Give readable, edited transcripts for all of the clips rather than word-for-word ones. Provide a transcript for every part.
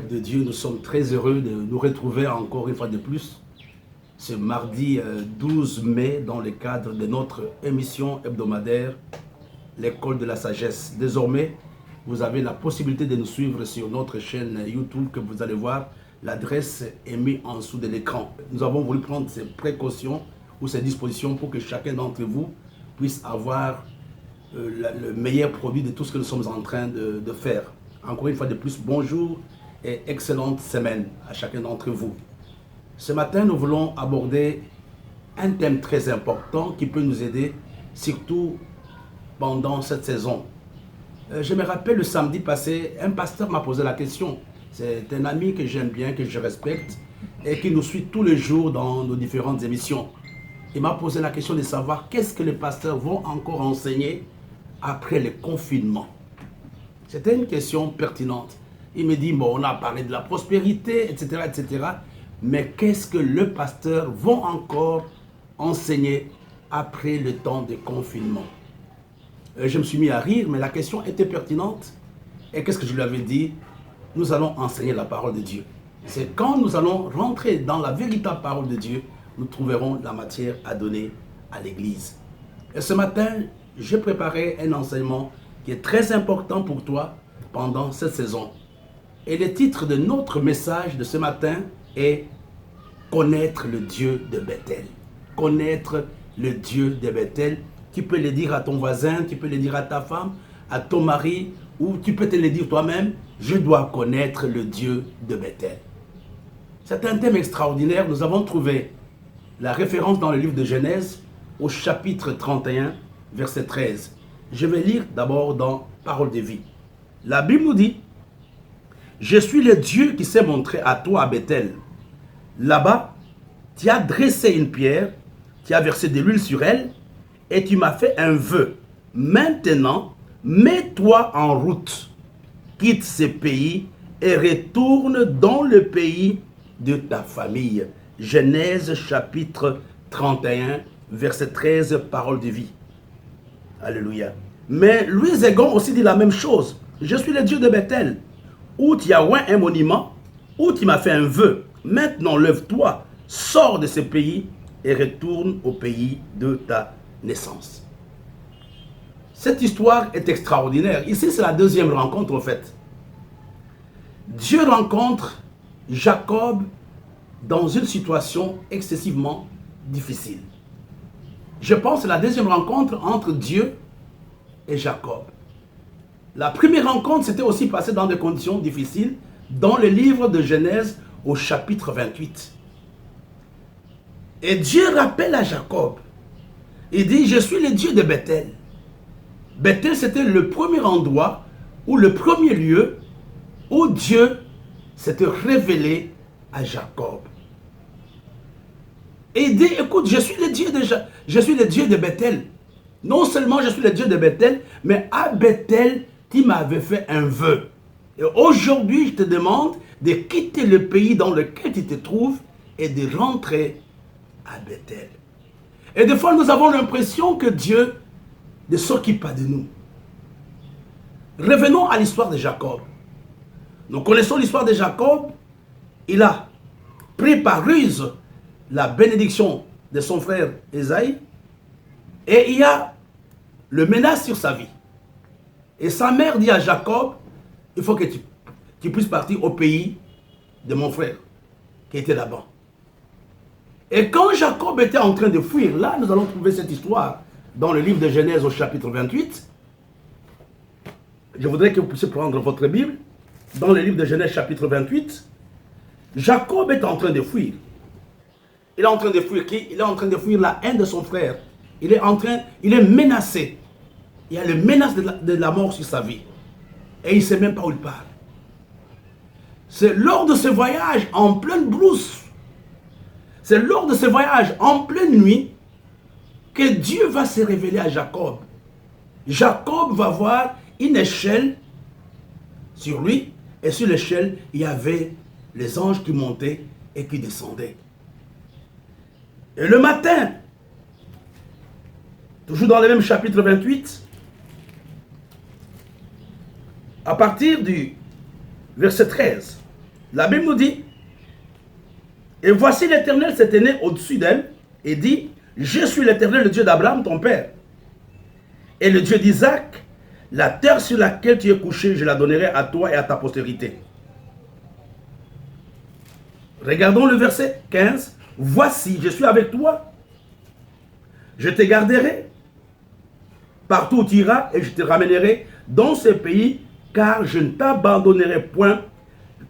peuple de Dieu, nous sommes très heureux de nous retrouver encore une fois de plus ce mardi 12 mai dans le cadre de notre émission hebdomadaire L'école de la sagesse. Désormais, vous avez la possibilité de nous suivre sur notre chaîne YouTube que vous allez voir. L'adresse est mise en dessous de l'écran. Nous avons voulu prendre ces précautions ou ces dispositions pour que chacun d'entre vous puisse avoir le meilleur produit de tout ce que nous sommes en train de faire. Encore une fois de plus, bonjour et excellente semaine à chacun d'entre vous. Ce matin, nous voulons aborder un thème très important qui peut nous aider, surtout pendant cette saison. Je me rappelle le samedi passé, un pasteur m'a posé la question. C'est un ami que j'aime bien, que je respecte et qui nous suit tous les jours dans nos différentes émissions. Il m'a posé la question de savoir qu'est-ce que les pasteurs vont encore enseigner après le confinement. C'était une question pertinente. Il me dit, bon, on a parlé de la prospérité, etc., etc. Mais qu'est-ce que le pasteur va encore enseigner après le temps de confinement? Je me suis mis à rire, mais la question était pertinente. Et qu'est-ce que je lui avais dit? Nous allons enseigner la parole de Dieu. C'est quand nous allons rentrer dans la véritable parole de Dieu, nous trouverons la matière à donner à l'Église. Et ce matin, j'ai préparé un enseignement qui est très important pour toi pendant cette saison. Et le titre de notre message de ce matin est « Connaître le Dieu de Bethel ». Connaître le Dieu de Bethel. Tu peux le dire à ton voisin, tu peux le dire à ta femme, à ton mari, ou tu peux te le dire toi-même, je dois connaître le Dieu de Bethel. C'est un thème extraordinaire. Nous avons trouvé la référence dans le livre de Genèse au chapitre 31, verset 13. Je vais lire d'abord dans Parole de vie. La Bible nous dit, « Je suis le Dieu qui s'est montré à toi à Bethel. Là-bas, tu as dressé une pierre, tu as versé de l'huile sur elle, et tu m'as fait un vœu. Maintenant, mets-toi en route, quitte ce pays et retourne dans le pays de ta famille. » Genèse chapitre 31, verset 13, parole de vie. Alléluia. Mais Louis Egon aussi dit la même chose. Je suis le Dieu de Bethel, où tu as oint un monument, où tu m'as fait un vœu. Maintenant, lève-toi, sors de ce pays et retourne au pays de ta naissance. Cette histoire est extraordinaire. Ici, c'est la deuxième rencontre, en fait. Dieu rencontre Jacob dans une situation excessivement difficile. Je pense que c'est la deuxième rencontre entre Dieu et Jacob. La première rencontre s'était aussi passée dans des conditions difficiles dans le livre de Genèse au chapitre 28. Et Dieu rappelle à Jacob. Il dit, je suis le Dieu de Bethel. Bethel, c'était le premier endroit ou le premier lieu où Dieu s'était révélé à Jacob. Et il dit, écoute, je suis le Dieu de Bethel. Non seulement je suis le Dieu de Bethel, mais à Bethel, tu m'avais fait un vœu. Et aujourd'hui, je te demande de quitter le pays dans lequel tu te trouves et de rentrer à Bethel. Et des fois, nous avons l'impression que Dieu ne s'occupe pas de nous. Revenons à l'histoire de Jacob. Nous connaissons l'histoire de Jacob. Il a pris par ruse la bénédiction de son frère Ésaïe et il y a le menace sur sa vie. Et sa mère dit à Jacob, il faut que tu puisses partir au pays de mon frère qui était là-bas. Et quand Jacob était en train de fuir, là nous allons trouver cette histoire dans le livre de Genèse au chapitre 28. Je voudrais que vous puissiez prendre votre Bible. Dans le livre de Genèse chapitre 28, Jacob est en train de fuir. Il est en train de fuir qui? Il est en train de fuir la haine de son frère. Il est menacé. Il y a le menace de la mort sur sa vie. Et il ne sait même pas où il part. C'est lors de ce voyage en pleine brousse, c'est lors de ce voyage en pleine nuit que Dieu va se révéler à Jacob. Jacob va voir une échelle sur lui. Et sur l'échelle, il y avait les anges qui montaient et qui descendaient. Et le matin, toujours dans le même chapitre 28, à partir du verset 13, La Bible nous dit, et voici l'Éternel s'est né au-dessus d'elle et dit, je suis l'Éternel, le Dieu d'Abraham, ton père, et le Dieu d'Isaac. La terre sur laquelle tu es couché, je la donnerai à toi et à ta postérité. Regardons le verset 15. Voici, je suis avec toi. Je te garderai partout où tu iras et je te ramènerai dans ce pays, car je ne t'abandonnerai point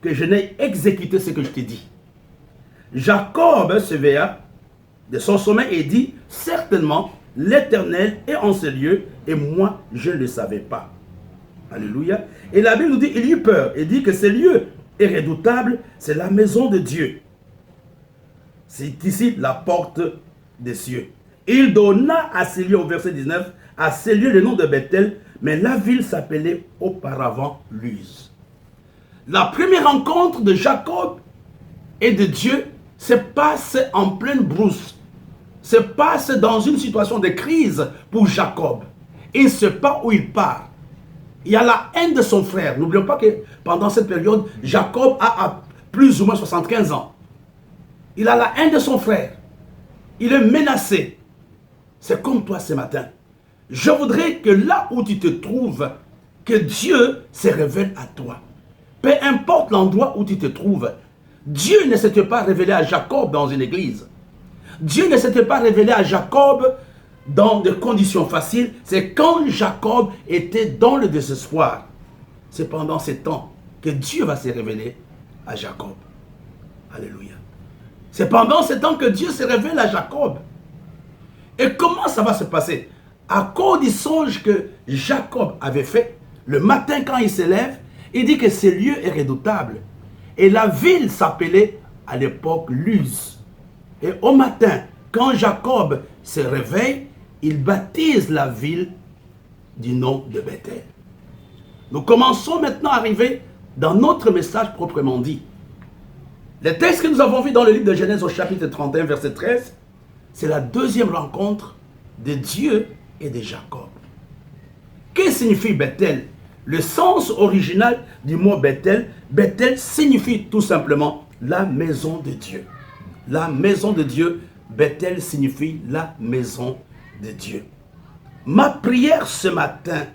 que je n'ai exécuté ce que je t'ai dit. Jacob s'éveilla de son sommeil et dit, certainement, l'Éternel est en ce lieu et moi, je ne le savais pas. Alléluia. Et la Bible nous dit, il eut peur et dit que ce lieu est redoutable, c'est la maison de Dieu. C'est ici la porte des cieux. Il donna à ces lieux, au verset 19, à ces lieux le nom de Bethel, mais la ville s'appelait auparavant Luz. La première rencontre de Jacob et de Dieu se passe en pleine brousse. Se passe dans une situation de crise pour Jacob. Il ne sait pas où il part. Il y a la haine de son frère. N'oublions pas que pendant cette période, Jacob a plus ou moins 75 ans. Il a la haine de son frère. Il est menacé. C'est comme toi ce matin. Je voudrais que là où tu te trouves, que Dieu se révèle à toi. Peu importe l'endroit où tu te trouves, Dieu ne s'était pas révélé à Jacob dans une église. Dieu ne s'était pas révélé à Jacob dans des conditions faciles. C'est quand Jacob était dans le désespoir. C'est pendant ces temps que Dieu va se révéler à Jacob. Alléluia. C'est pendant ces temps que Dieu se révèle à Jacob. Et comment ça va se passer? À cause du songe que Jacob avait fait, le matin quand il se lève, il dit que ce lieu est redoutable. Et la ville s'appelait à l'époque Luz. Et au matin, quand Jacob se réveille, il baptise la ville du nom de Bethel. Nous commençons maintenant à arriver dans notre message proprement dit. Le texte que nous avons vu dans le livre de Genèse au chapitre 31, verset 13, c'est la deuxième rencontre de Dieu et de Jacob. Que signifie Bethel? Le sens original du mot Bethel, Bethel signifie tout simplement la maison de Dieu. La maison de Dieu, Bethel signifie la maison de Dieu. Ma prière ce matin,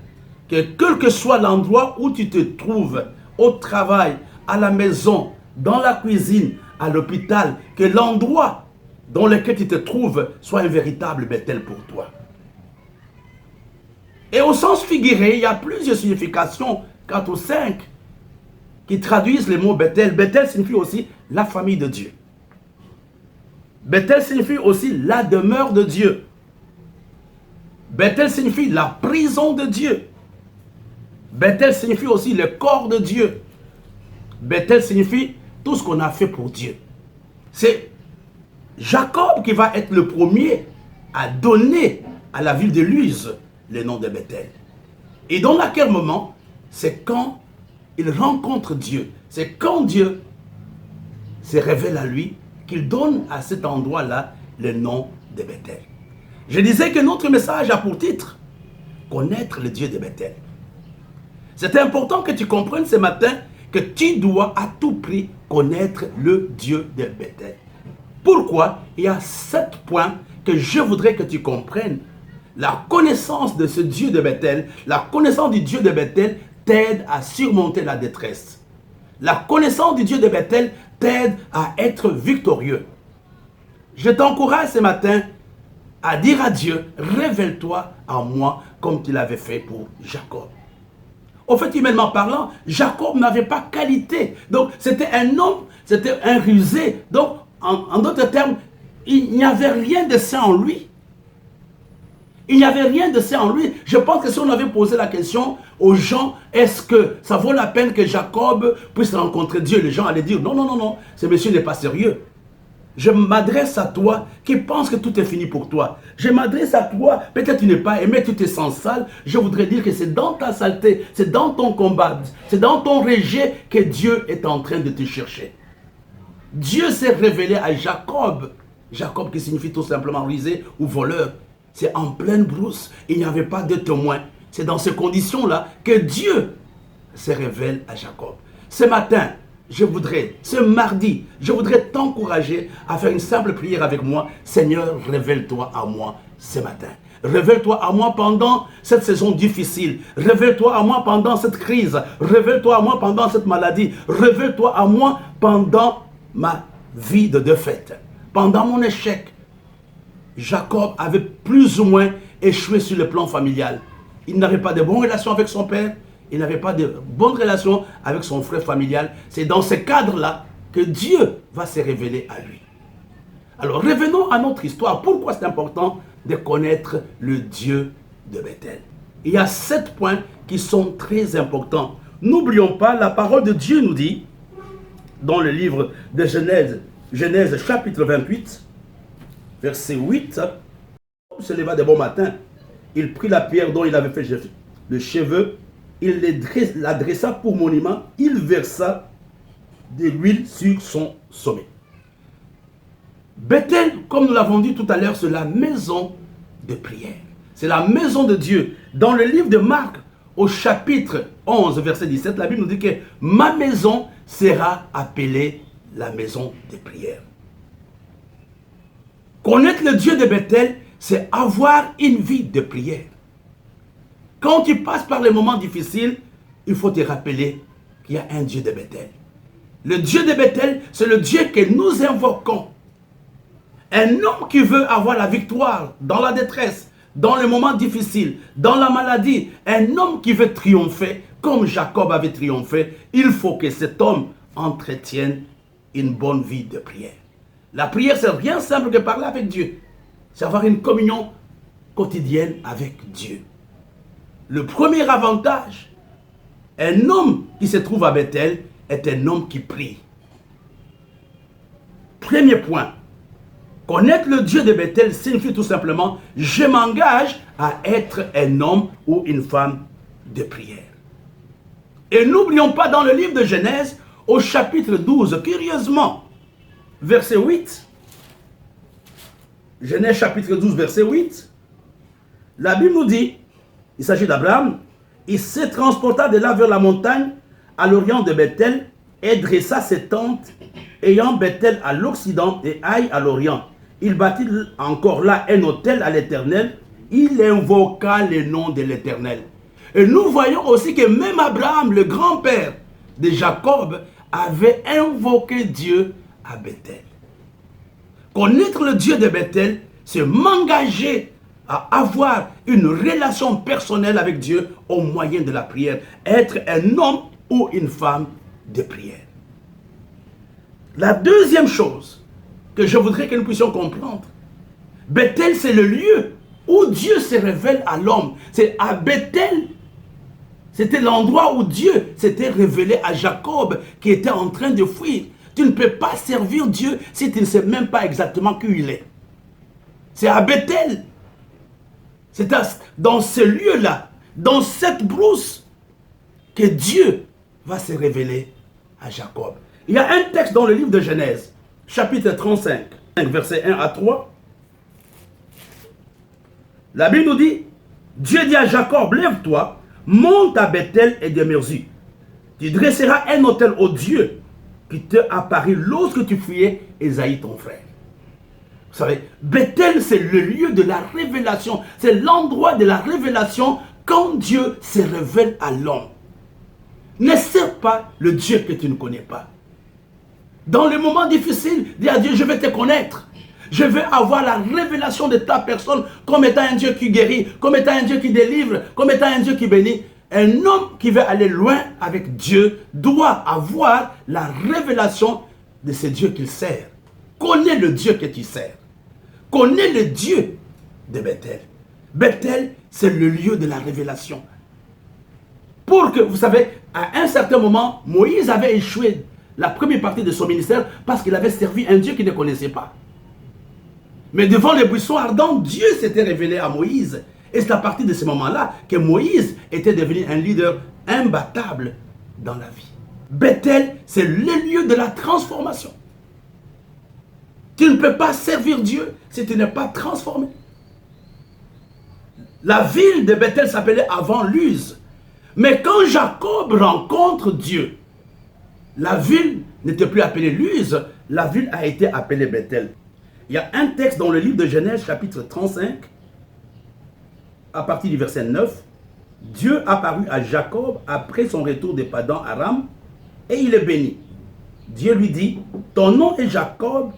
que quel que soit l'endroit où tu te trouves, au travail, à la maison, dans la cuisine, à l'hôpital, que l'endroit dans lequel tu te trouves soit un véritable Bethel pour toi. Et au sens figuré, il y a plusieurs significations, 4 ou 5, qui traduisent le mot Bethel. Bethel signifie aussi la famille de Dieu. Bethel signifie aussi la demeure de Dieu. Bethel signifie la prison de Dieu. Bethel signifie aussi le corps de Dieu. Bethel signifie tout ce qu'on a fait pour Dieu. C'est Jacob qui va être le premier à donner à la ville de Luz le nom de Bethel. Et dans quel moment? C'est quand il rencontre Dieu. C'est quand Dieu se révèle à lui qu'il donne à cet endroit-là le nom de Bethel. Je disais que notre message a pour titre connaître le Dieu de Bethel. C'est important que tu comprennes ce matin que tu dois à tout prix connaître le Dieu de Bethel. Pourquoi? Il y a 7 points que je voudrais que tu comprennes. La connaissance de ce Dieu de Bethel, la connaissance du Dieu de Bethel t'aide à surmonter la détresse. La connaissance du Dieu de Bethel t'aide à être victorieux. Je t'encourage ce matin à dire à Dieu, révèle-toi à moi comme tu l'avais fait pour Jacob. Au fait, humainement parlant, Jacob n'avait pas qualité. Donc, c'était un homme, c'était un rusé. Donc, en d'autres termes, il n'y avait rien de saint en lui. Il n'y avait rien de saint en lui. Je pense que si on avait posé la question aux gens, est-ce que ça vaut la peine que Jacob puisse rencontrer Dieu? Les gens allaient dire, non, non, non, non, ce monsieur n'est pas sérieux. Je m'adresse à toi qui pense que tout est fini pour toi. Je m'adresse à toi, peut-être tu n'es pas aimé, tu te sens sale. Je voudrais dire que c'est dans ta saleté, c'est dans ton combat, c'est dans ton rejet que Dieu est en train de te chercher. Dieu s'est révélé à Jacob. Jacob qui signifie tout simplement rusé ou voleur. C'est en pleine brousse, il n'y avait pas de témoin. C'est dans ces conditions-là que Dieu se révèle à Jacob. Ce matin, ce mardi, je voudrais t'encourager à faire une simple prière avec moi. Seigneur, révèle-toi à moi ce matin. Révèle-toi à moi pendant cette saison difficile. Révèle-toi à moi pendant cette crise. Révèle-toi à moi pendant cette maladie. Révèle-toi à moi pendant ma vie de défaite. Pendant mon échec. Jacob avait plus ou moins échoué sur le plan familial. Il n'avait pas de bonnes relations avec son père. Il n'avait pas de bonnes relations avec son frère familial. C'est dans ce cadre-là que Dieu va se révéler à lui. Alors revenons à notre histoire. Pourquoi c'est important de connaître le Dieu de Bethel? Il y a 7 points qui sont très importants. N'oublions pas, la parole de Dieu nous dit, dans le livre de Genèse chapitre 28, verset 8, il se leva de bon matin, il prit la pierre dont il avait fait le cheveu, il la dressa pour monument, il versa de l'huile sur son sommet. Bethel, comme nous l'avons dit tout à l'heure, c'est la maison de prière. C'est la maison de Dieu. Dans le livre de Marc, au chapitre 11, verset 17, la Bible nous dit que ma maison sera appelée la maison de prière. Connaître le Dieu de Bethel, c'est avoir une vie de prière. Quand tu passes par les moments difficiles, il faut te rappeler qu'il y a un Dieu de Bethel. Le Dieu de Bethel, c'est le Dieu que nous invoquons. Un homme qui veut avoir la victoire dans la détresse, dans les moments difficiles, dans la maladie, un homme qui veut triompher, comme Jacob avait triomphé, il faut que cet homme entretienne une bonne vie de prière. La prière, c'est rien simple que parler avec Dieu. C'est avoir une communion quotidienne avec Dieu. Le premier avantage, un homme qui se trouve à Bethel est un homme qui prie. Premier point, connaître le Dieu de Bethel signifie tout simplement « je m'engage à être un homme ou une femme de prière ». Et n'oublions pas dans le livre de Genèse, au chapitre 12, curieusement, verset 8, Genèse chapitre 12, verset 8, la Bible nous dit, il s'agit d'Abraham, il se transporta de là vers la montagne à l'orient de Bethel et dressa ses tentes, ayant Bethel à l'occident et Aï à l'orient. Il bâtit encore là un autel à l'Éternel, il invoqua le nom de l'Éternel. Et nous voyons aussi que même Abraham, le grand-père de Jacob, avait invoqué Dieu à Bethel. Connaître le Dieu de Bethel, c'est m'engager à avoir une relation personnelle avec Dieu au moyen de la prière. Être un homme ou une femme de prière. La deuxième chose que je voudrais que nous puissions comprendre, Bethel, c'est le lieu où Dieu se révèle à l'homme. C'est à Bethel, c'était l'endroit où Dieu s'était révélé à Jacob qui était en train de fuir. Tu ne peux pas servir Dieu si tu ne sais même pas exactement qui il est. C'est à Bethel. C'est dans ce lieu-là, dans cette brousse, que Dieu va se révéler à Jacob. Il y a un texte dans le livre de Genèse, chapitre 35, versets 1 à 3. La Bible nous dit, Dieu dit à Jacob, lève-toi, monte à Bethel et demeure-y. Tu dresseras un autel au Dieu qui te apparut lorsque tu fuyais Ésaïe ton frère. Vous savez, Bethel, c'est le lieu de la révélation. C'est l'endroit de la révélation quand Dieu se révèle à l'homme. Ne sers pas le Dieu que tu ne connais pas. Dans les moments difficiles, dis à Dieu, je vais te connaître. Je veux avoir la révélation de ta personne comme étant un Dieu qui guérit, comme étant un Dieu qui délivre, comme étant un Dieu qui bénit. Un homme qui veut aller loin avec Dieu doit avoir la révélation de ce Dieu qu'il sert. Connais le Dieu que tu sers. Connais le Dieu de Bethel. Bethel, c'est le lieu de la révélation. Pour que, vous savez, à un certain moment, Moïse avait échoué la première partie de son ministère parce qu'il avait servi un Dieu qu'il ne connaissait pas. Mais devant les buissons ardents, Dieu s'était révélé à Moïse. Et c'est à partir de ce moment-là que Moïse était devenu un leader imbattable dans la vie. Bethel, c'est le lieu de la transformation. Tu ne peux pas servir Dieu si tu n'es pas transformé. La ville de Bethel s'appelait avant Luz. Mais quand Jacob rencontre Dieu, La ville n'était plus appelée Luz, la ville a été appelée Bethel. Il y a un texte dans le livre de Genèse, chapitre 35, à partir du verset 9. Dieu apparut à Jacob après son retour de Padan Aram et il est béni. Dieu lui dit, ton nom est Jacob,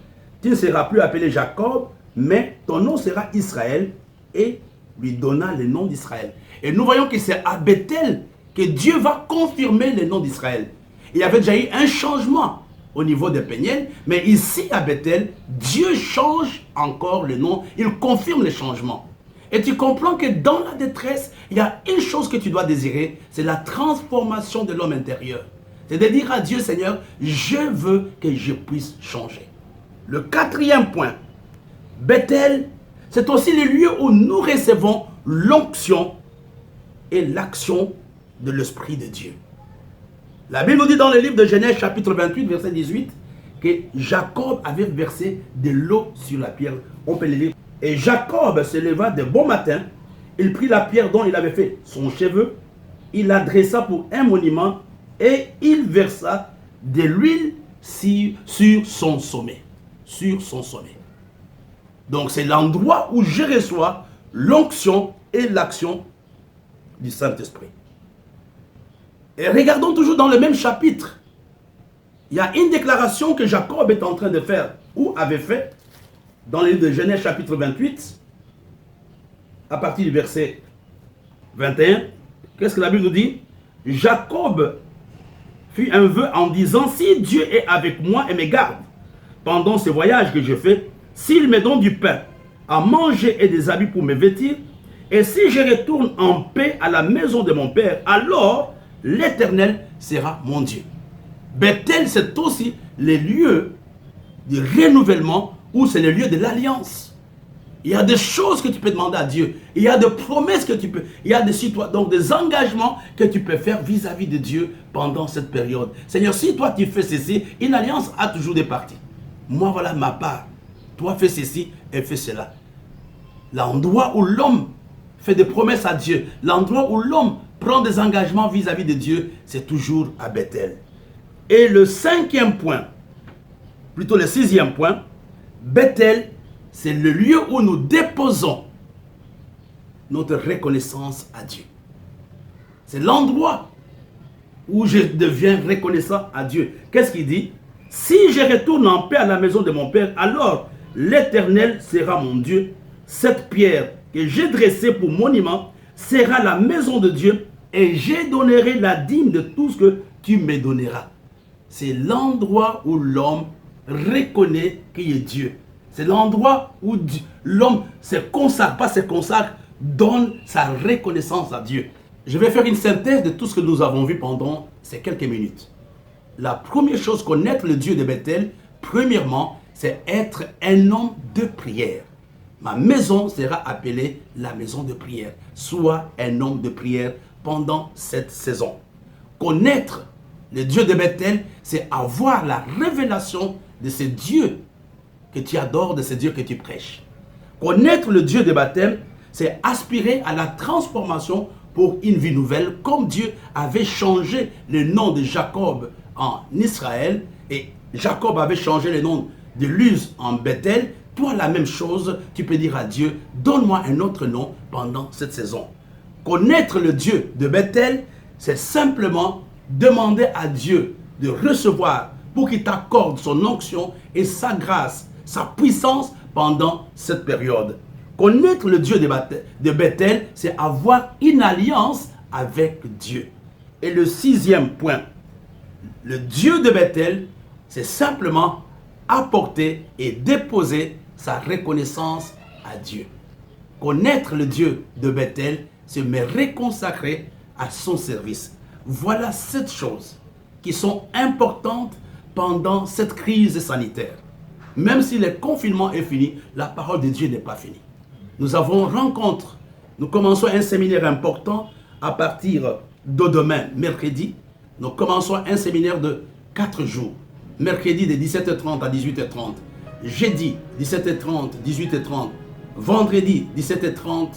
tu ne seras plus appelé Jacob, mais ton nom sera Israël, et lui donna le nom d'Israël. Et nous voyons que c'est à Bethel que Dieu va confirmer le nom d'Israël. Il y avait déjà eu un changement au niveau de Péniel, mais ici à Bethel, Dieu change encore le nom, il confirme le changement. Et tu comprends que dans la détresse, il y a une chose que tu dois désirer, c'est la transformation de l'homme intérieur. C'est de dire à Dieu, Seigneur, je veux que je puisse changer. Le quatrième point, Bethel, c'est aussi le lieu où nous recevons l'onction et l'action de l'Esprit de Dieu. La Bible nous dit dans le livre de Genèse, chapitre 28, verset 18, que Jacob avait versé de l'eau sur la pierre. On peut le lire. Et Jacob se leva de bon matin, il prit la pierre dont il avait fait son cheveu, il la dressa pour un monument et il versa de l'huile sur son sommet. Sur son sommet. Donc c'est l'endroit où je reçois l'onction et l'action du Saint-Esprit. Et regardons toujours dans le même chapitre. Il y a une déclaration que Jacob est en train de faire, ou avait fait, dans le livre de Genèse chapitre 28, à partir du verset 21. Qu'est-ce que la Bible nous dit? Jacob fit un vœu en disant, si Dieu est avec moi et me garde pendant ce voyage que je fais, s'il me donne du pain à manger et des habits pour me vêtir, et si je retourne en paix à la maison de mon père, alors l'Éternel sera mon Dieu. Bethel, c'est aussi le lieu du renouvellement, où c'est le lieu de l'alliance. Il y a des choses que tu peux demander à Dieu. Il y a des promesses que tu peux. Il y a donc des engagements que tu peux faire vis-à-vis de Dieu pendant cette période. Seigneur, si toi tu fais ceci, une alliance a toujours des parties. Moi, voilà ma part. Toi, fais ceci et fais cela. L'endroit où l'homme fait des promesses à Dieu, l'endroit où l'homme prend des engagements vis-à-vis de Dieu, c'est toujours à Bethel. Et le cinquième point, plutôt le sixième point, Bethel, c'est le lieu où nous déposons notre reconnaissance à Dieu. C'est l'endroit où je deviens reconnaissant à Dieu. Qu'est-ce qu'il dit? Si je retourne en paix à la maison de mon Père, alors l'Éternel sera mon Dieu. Cette pierre que j'ai dressée pour monument sera la maison de Dieu et je donnerai la dîme de tout ce que tu me donneras. C'est l'endroit où l'homme reconnaît qu'il est Dieu. C'est l'endroit où l'homme se consacre, pas se consacre, donne sa reconnaissance à Dieu. Je vais faire une synthèse de tout ce que nous avons vu pendant ces quelques minutes. La première chose, connaître le Dieu de Bethel, premièrement, c'est être un homme de prière. Ma maison sera appelée la maison de prière. Sois un homme de prière pendant cette saison. Connaître le Dieu de Bethel, c'est avoir la révélation de ce Dieu que tu adores, de ce Dieu que tu prêches. Connaître le Dieu de Bethel, c'est aspirer à la transformation pour une vie nouvelle, comme Dieu avait changé le nom de Jacob en Israël, et Jacob avait changé le nom de Luz en Bethel. Toi, la même chose, tu peux dire à Dieu, donne-moi un autre nom pendant cette saison. Connaître le Dieu de Bethel, c'est simplement demander à Dieu de recevoir pour qu'il t'accorde son onction et sa grâce, sa puissance pendant cette période. Connaître le Dieu de Bethel, c'est avoir une alliance avec Dieu. Et le sixième point, le Dieu de Bethel, c'est simplement apporter et déposer sa reconnaissance à Dieu. Connaître le Dieu de Bethel, c'est me reconsacrer à son service. Voilà 7 choses qui sont importantes pendant cette crise sanitaire. Même si le confinement est fini, la parole de Dieu n'est pas finie. Nous avons rencontre. Nous commençons un séminaire important à partir de demain, mercredi. Nous commençons un séminaire de 4 jours. Mercredi de 17h30 à 18h30. Jeudi 17h30, 18h30. Vendredi 17h30,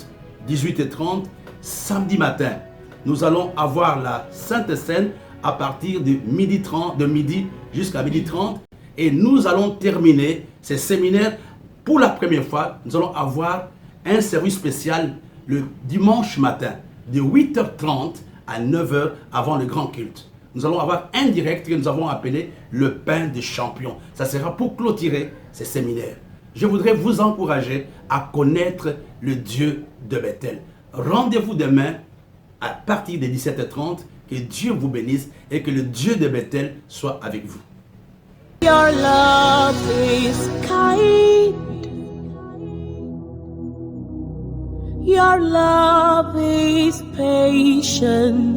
18h30. Samedi matin, nous allons avoir la Sainte Seine à partir de midi 30, de midi jusqu'à midi 30. Et nous allons terminer ces séminaires. Pour la première fois, nous allons avoir un service spécial le dimanche matin de 8h30 à 9h avant le grand culte. Nous allons avoir un direct que nous avons appelé le pain des champions. Ça sera pour clôturer ces séminaires. Je voudrais vous encourager à connaître le Dieu de Bethel. Rendez-vous demain à partir de 17h30. Que Dieu vous bénisse et que le Dieu de Bethel soit avec vous. Your love is kind. Your love is patient.